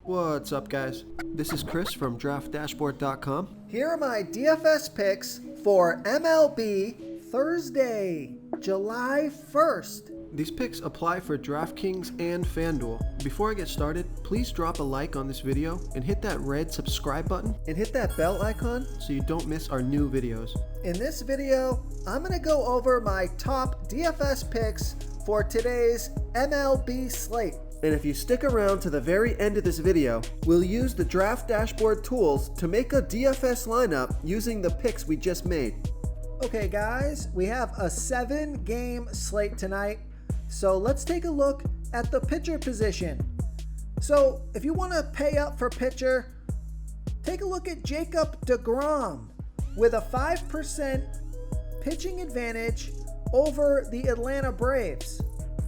What's up, guys? This is Chris from DraftDashboard.com. Here are my DFS picks for MLB Thursday, July 1st. These picks apply for DraftKings and FanDuel. Before I get started, please drop a like on this video and hit that red subscribe button And hit that bell icon. so you don't miss our new videos. In this video, I'm going to go over my top DFS picks for today's MLB slate. And if you stick around to the very end of this video, we'll use the Draft Dashboard tools to make a DFS lineup using the picks we just made. Okay guys, we have a 7-game slate tonight. So let's take a look at the pitcher position. So if you want to pay up for pitcher, take a look at Jacob deGrom with a 5% pitching advantage over the Atlanta Braves.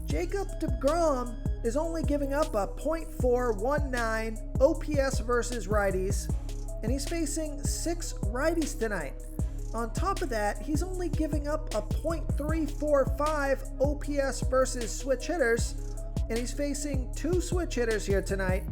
Jacob deGrom is only giving up a .419 OPS versus righties, and he's facing 6 righties tonight. On top of that, he's only giving up a .345 OPS versus switch hitters, and he's facing 2 switch hitters here tonight.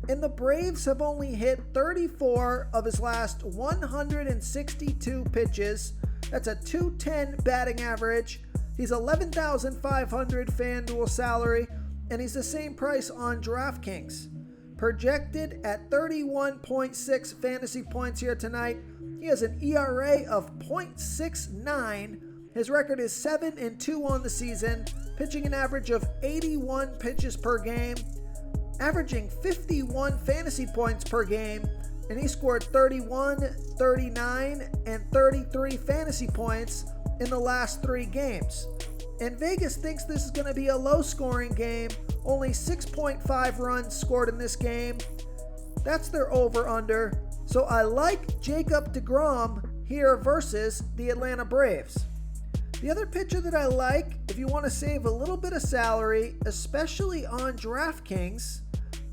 And the Braves have only hit 34 of his last 162 pitches. That's a .210 batting average. He's 11,500 FanDuel salary, and he's the same price on DraftKings. Projected at 31.6 fantasy points here tonight. He has an ERA of .69. His record is 7-2 on the season, pitching an average of 81 pitches per game, averaging 51 fantasy points per game, and he scored 31, 39, and 33 fantasy points in the last 3 games. And Vegas thinks this is going to be a low-scoring game. Only 6.5 runs scored in this game. That's their over-under. So I like Jacob deGrom here versus the Atlanta Braves. The other pitcher that I like, if you want to save a little bit of salary, especially on DraftKings,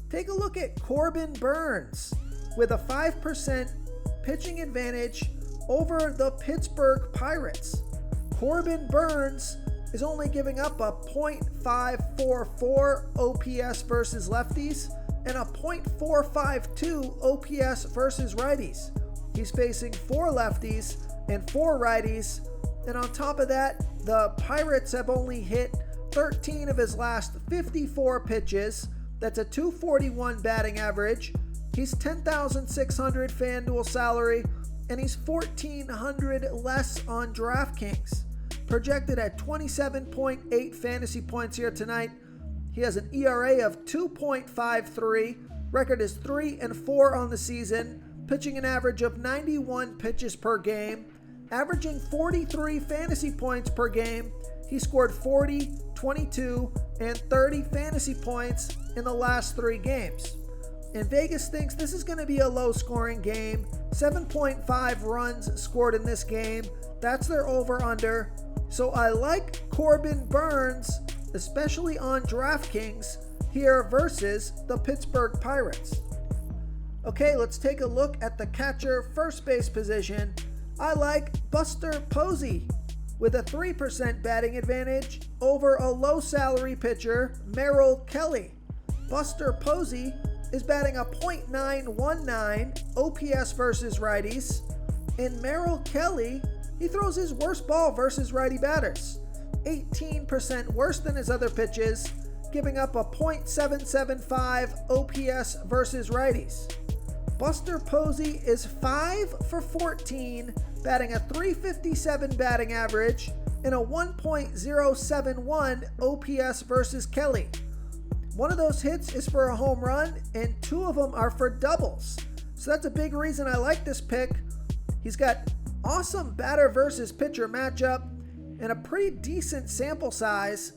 take a look at Corbin Burnes with a 5% pitching advantage over the Pittsburgh Pirates. Corbin Burnes is only giving up a .544 OPS versus lefties and a .452 OPS versus righties. He's facing 4 lefties and 4 righties, and on top of that, the Pirates have only hit 13 of his last 54 pitches. That's a .241 batting average. He's 10,600 FanDuel salary, and he's 1,400 less on DraftKings. Projected at 27.8 fantasy points here tonight. He has an ERA of 2.53. Record is 3-4 on the season. Pitching an average of 91 pitches per game. Averaging 43 fantasy points per game. He scored 40, 22, and 30 fantasy points in the last 3 games. And Vegas thinks this is going to be a low-scoring game. 7.5 runs scored in this game. That's their over-under. So I like Corbin Burnes, especially on DraftKings, here versus the Pittsburgh Pirates. Okay, let's take a look at the catcher first base position. I like Buster Posey with a 3% batting advantage over a low-salary pitcher, Merrill Kelly. Buster Posey is batting a .919 OPS versus righties, and Merrill Kelly, he throws his worst ball versus righty batters, 18% worse than his other pitches, giving up a .775 OPS versus righties. Buster Posey is 5 for 14, batting a .357 batting average and a 1.071 OPS versus Kelly. One of those hits is for a home run, and 2 of them are for doubles. So that's a big reason I like this pick. He's got awesome batter versus pitcher matchup and a pretty decent sample size,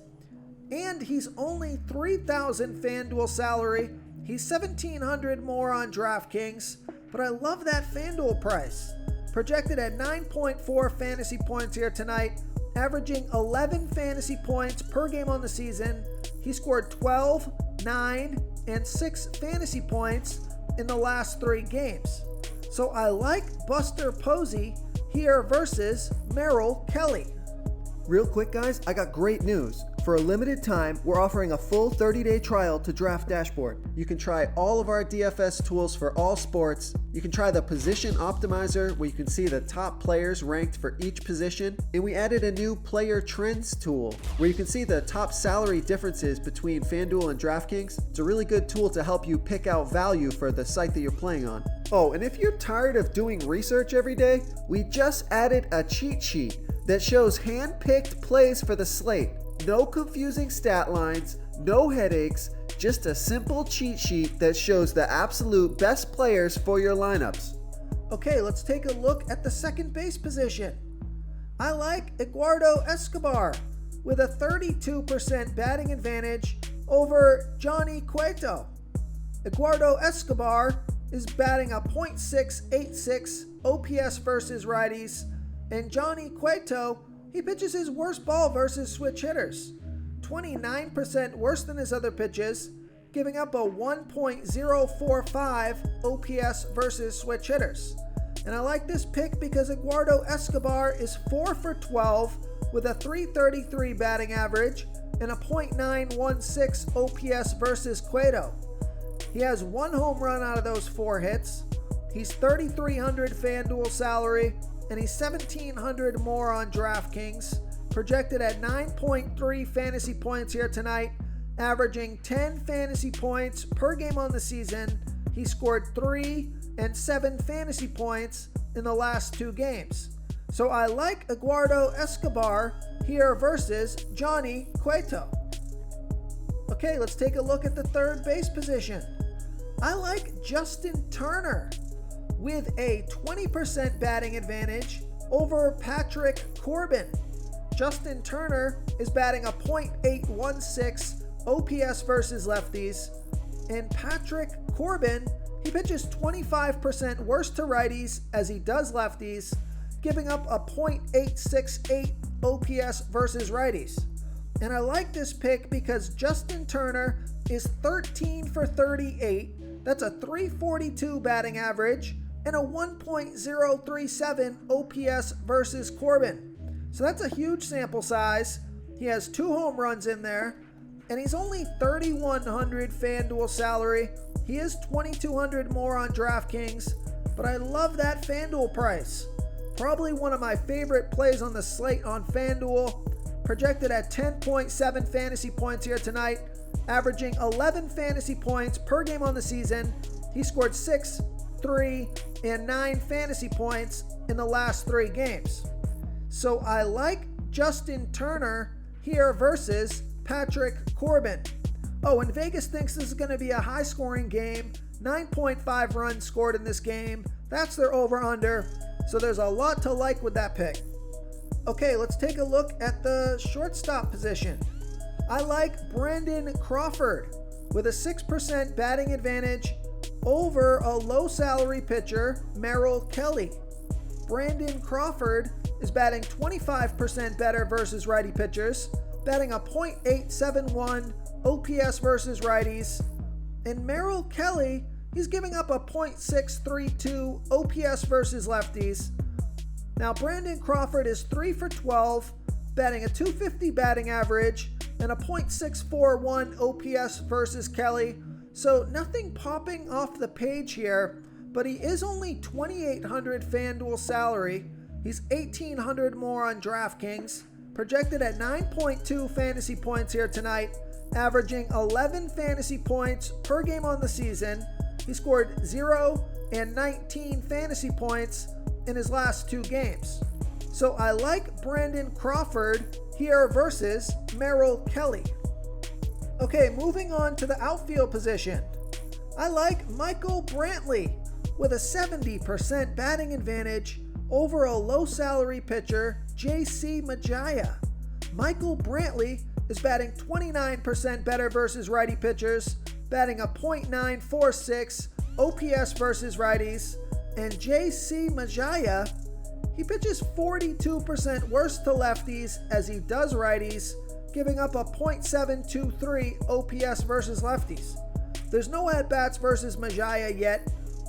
and he's only 3,000 FanDuel salary. He's 1,700 more on DraftKings, but I love that FanDuel price. Projected at 9.4 fantasy points here tonight, averaging 11 fantasy points per game on the season. He scored 12, 9, and 6 fantasy points in the last 3 games. So I like Buster Posey here versus Merrill Kelly. Real quick, guys, I got great news. For a limited time, we're offering a full 30-day trial to Draft Dashboard. You can try all of our DFS tools for all sports. You can try the Position Optimizer, where you can see the top players ranked for each position. And we added a new Player Trends tool, where you can see the top salary differences between FanDuel and DraftKings. It's a really good tool to help you pick out value for the site that you're playing on. Oh, and if you're tired of doing research every day, we just added a cheat sheet that shows hand-picked plays for the slate. No confusing stat lines, no headaches, just a simple cheat sheet that shows the absolute best players for your lineups. Okay, let's take a look at the second base position. I like Eduardo Escobar with a 32% batting advantage over Johnny Cueto. Eduardo Escobar is batting a .686 OPS versus righties, and Johnny Cueto, he pitches his worst ball versus switch hitters, 29% worse than his other pitches, giving up a 1.045 OPS versus switch hitters. And I like this pick because Eduardo Escobar is 4 for 12 with a .333 batting average and a .916 OPS versus Cueto. He has 1 home run out of those 4 hits. He's $3,300 FanDuel salary, and he's $1,700 more on DraftKings, projected at 9.3 fantasy points here tonight, averaging 10 fantasy points per game on the season. He scored 3 and 7 fantasy points in the last 2 games. So I like Eduardo Escobar here versus Johnny Cueto. Okay, let's take a look at the third base position. I like Justin Turner with a 20% batting advantage over Patrick Corbin. Justin Turner is batting a .816 OPS versus lefties, and Patrick Corbin, he pitches 25% worse to righties as he does lefties, giving up a .868 OPS versus righties. And I like this pick because Justin Turner is 13 for 38. That's a .342 batting average and a 1.037 OPS versus Corbin. So that's a huge sample size. He has 2 home runs in there, and he's only $3,100 FanDuel salary. He is $2,200 more on DraftKings, but I love that FanDuel price. Probably one of my favorite plays on the slate on FanDuel, projected at 10.7 fantasy points here tonight, averaging 11 fantasy points per game on the season. He scored 6, 3, and 9 fantasy points in the last 3 games. So I like Justin Turner here versus Patrick Corbin. Oh, and Vegas thinks this is going to be a high-scoring game. 9.5 runs scored in this game. That's their over-under. So there's a lot to like with that pick. Okay, let's take a look at the shortstop position. I like Brandon Crawford with a 6% batting advantage over a low-salary pitcher, Merrill Kelly. Brandon Crawford is batting 25% better versus righty pitchers, batting a .871 OPS versus righties. And Merrill Kelly, he's giving up a .632 OPS versus lefties. Now, Brandon Crawford is 3 for 12, batting a .250 batting average and a .641 OPS versus Kelly. So nothing popping off the page here, but he is only $2,800 FanDuel salary. He's $1,800 more on DraftKings, projected at 9.2 fantasy points here tonight, averaging 11 fantasy points per game on the season. He scored 0 and 19 fantasy points in his last 2 games. So I like Brandon Crawford here versus Merrill Kelly. Okay, moving on to the outfield position. I like Michael Brantley with a 70% batting advantage over a low-salary pitcher, J.C. Majaya. Michael Brantley is batting 29% better versus righty pitchers, batting a .946 OPS versus righties, and J.C. Majaya, he pitches 42% worse to lefties as he does righties, giving up a .723 OPS versus lefties. There's no at-bats versus Majaya yet,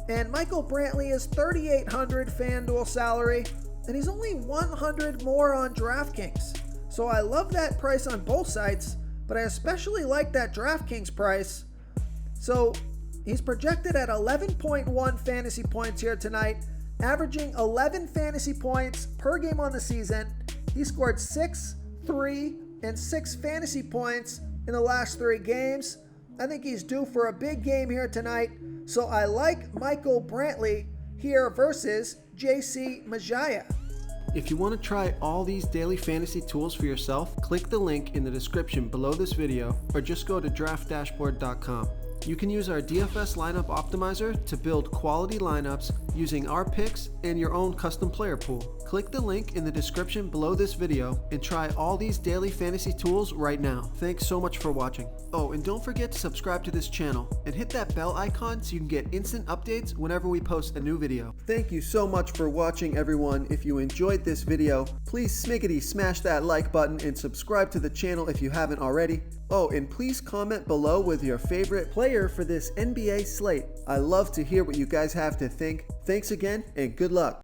and Michael Brantley is $3,800 FanDuel salary, and he's only $100 more on DraftKings. So I love that price on both sites, but I especially like that DraftKings price. So he's projected at 11.1 fantasy points here tonight, averaging 11 fantasy points per game on the season. He scored 6, 3, and 6 fantasy points in the last 3 games. I think he's due for a big game here tonight. So I like Michael Brantley here versus JC Majaya. If you want to try all these daily fantasy tools for yourself, click the link in the description below this video or just go to draftdashboard.com. You can use our DFS lineup optimizer to build quality lineups using our picks and your own custom player pool. Click the link in the description below this video and try all these daily fantasy tools right now. Thanks so much for watching. Oh, and don't forget to subscribe to this channel and hit that bell icon so you can get instant updates whenever we post a new video. Thank you so much for watching, everyone. If you enjoyed this video, please smiggity smash that like button and subscribe to the channel if you haven't already. Oh, and please comment below with your favorite player for this NBA slate. I love to hear what you guys have to think. Thanks again, and good luck.